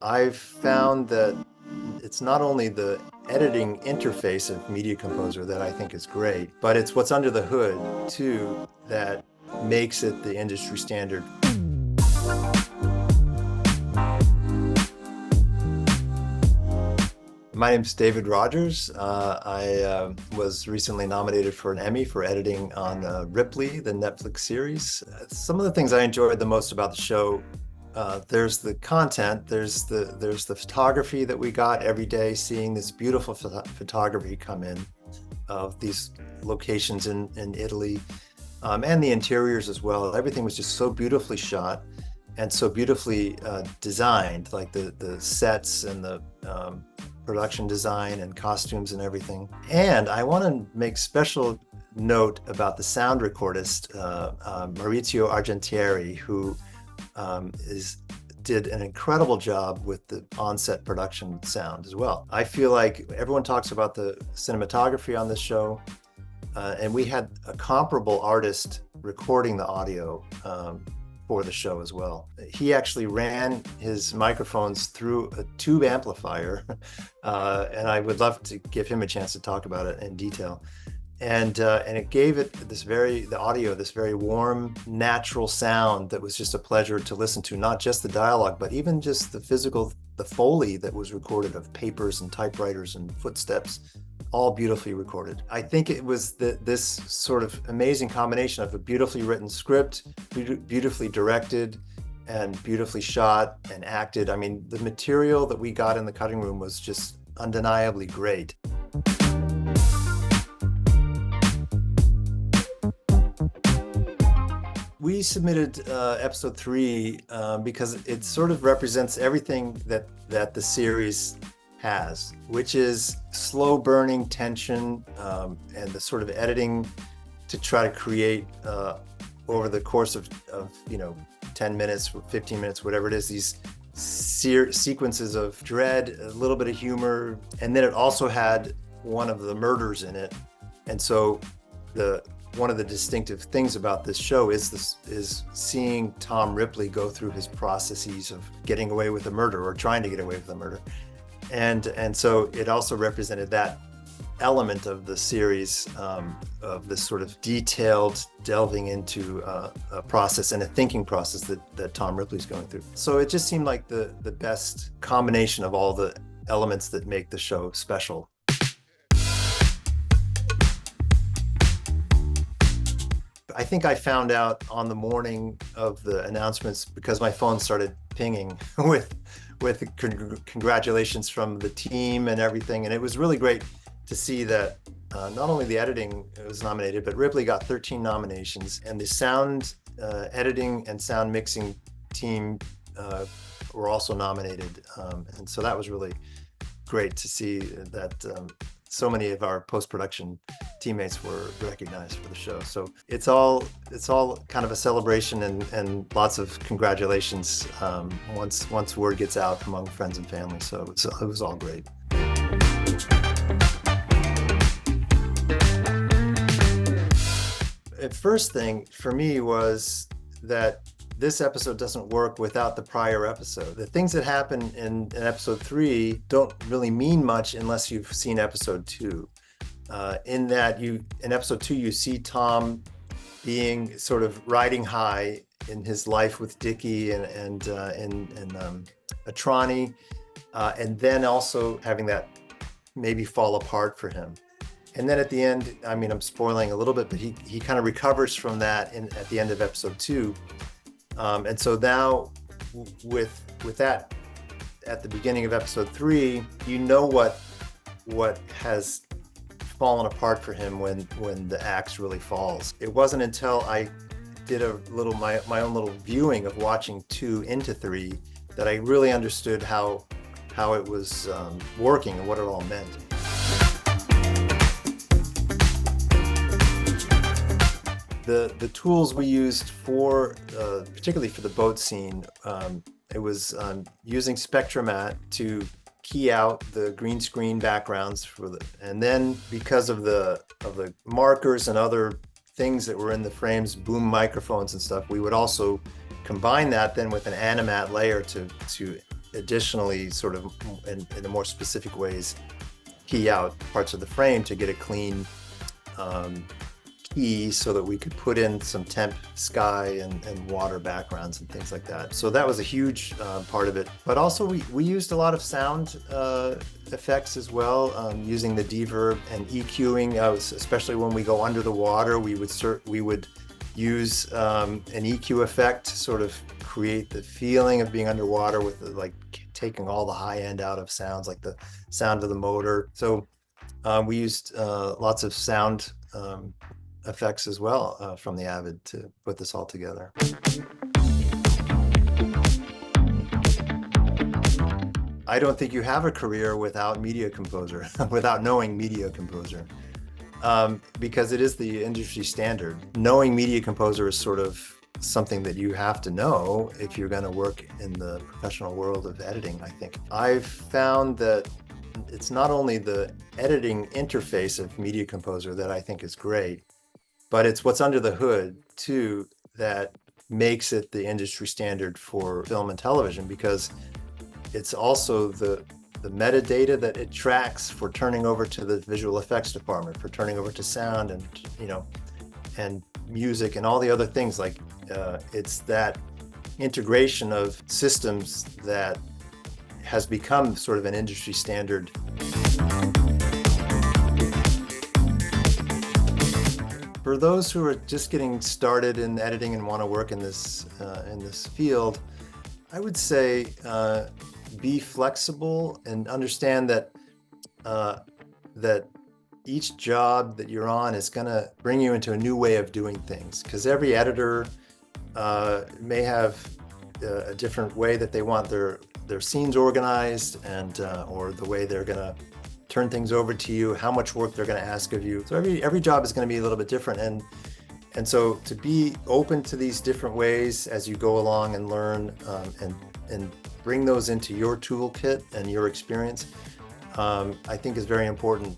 I've found that it's not only the editing interface of Media Composer that I think is great, but it's what's under the hood too that makes it the industry standard. My name's David Rogers. I was recently nominated for an Emmy for editing on Ripley, the Netflix series. Some of the things I enjoyed the most about the show, there's the content, there's the photography that we got every day, seeing this beautiful photography come in of these locations in Italy, and the interiors as well. Everything was just so beautifully shot and so beautifully designed, like the sets and the production design and costumes and everything. And I want to make special note about the sound recordist, Maurizio Argentieri, who did an incredible job with the on-set production sound as well. I feel like everyone talks about the cinematography on this show, and we had a comparable artist recording the audio for the show as well. He actually ran his microphones through a tube amplifier, and I would love to give him a chance to talk about it in detail. And it gave it the audio, this very warm, natural sound that was just a pleasure to listen to, not just the dialogue, but even just the Foley that was recorded of papers and typewriters and footsteps, all beautifully recorded. I think it was this sort of amazing combination of a beautifully written script, beautifully directed, and beautifully shot and acted. I mean, the material that we got in the cutting room was just undeniably great. We submitted episode 3 because it sort of represents everything that the series has, which is slow burning tension, and the sort of editing to try to create over the course of 10 minutes, 15 minutes, whatever it is, these sequences of dread, a little bit of humor, and then it also had one of the murders in it. And so one of the distinctive things about this show is seeing Tom Ripley go through his processes of getting away with a murder or trying to get away with a murder. And so it also represented that element of the series, of this sort of detailed delving into a process and a thinking process that Tom Ripley's going through. So it just seemed like the best combination of all the elements that make the show special. I think I found out on the morning of the announcements because my phone started pinging with congratulations from the team and everything. And it was really great to see that not only the editing was nominated, but Ripley got 13 nominations, and the sound editing and sound mixing team were also nominated. And so that was really great to see that so many of our post-production teammates were recognized for the show. So it's all kind of a celebration and lots of congratulations once word gets out among friends and family. So it was all great. The first thing for me was that this episode doesn't work without the prior episode. The things that happen in episode 3 don't really mean much unless you've seen episode 2. In episode 2, you see Tom being sort of riding high in his life with Dickie and Atrani, and then also having that maybe fall apart for him. And then at the end, I mean, I'm spoiling a little bit, but he kind of recovers from that at the end of episode 2. And so now with that at the beginning of episode 3, you know what has fallen apart for him when the axe really falls. It wasn't until I did my own little viewing of watching 2 into 3 that I really understood how it was working and what it all meant. The tools we used for, particularly for the boat scene, it was using Spectromat to key out the green screen backgrounds and then because of the markers and other things that were in the frames, boom microphones and stuff, we would also combine that then with an animat layer to additionally sort of in a more specific ways key out parts of the frame to get a clean key so that we could put in some temp sky and water backgrounds and things like that. So that was a huge part of it. But also we used a lot of sound effects as well, using the deverb and EQing, especially when we go under the water, we would use an EQ effect to sort of create the feeling of being underwater with like taking all the high end out of sounds, like the sound of the motor. So we used lots of sound effects as well from the Avid to put this all together. I don't think you have a career without Media Composer, without knowing Media Composer, because it is the industry standard. Knowing Media Composer is sort of something that you have to know if you're going to work in the professional world of editing, I think. I've found that it's not only the editing interface of Media Composer that I think is great, but it's what's under the hood too that makes it the industry standard for film and television, because it's also the metadata that it tracks for turning over to the visual effects department, for turning over to sound and, you know, and music and all the other things. Like it's that integration of systems that has become sort of an industry standard. For those who are just getting started in editing and want to work in this field, I would say be flexible and understand that that each job that you're on is going to bring you into a new way of doing things, because every editor may have a different way that they want their scenes organized, and or the way they're going to turn things over to you, how much work they're going to ask of you. So every job is going to be a little bit different, and so to be open to these different ways as you go along and learn, and bring those into your toolkit and your experience, I think is very important.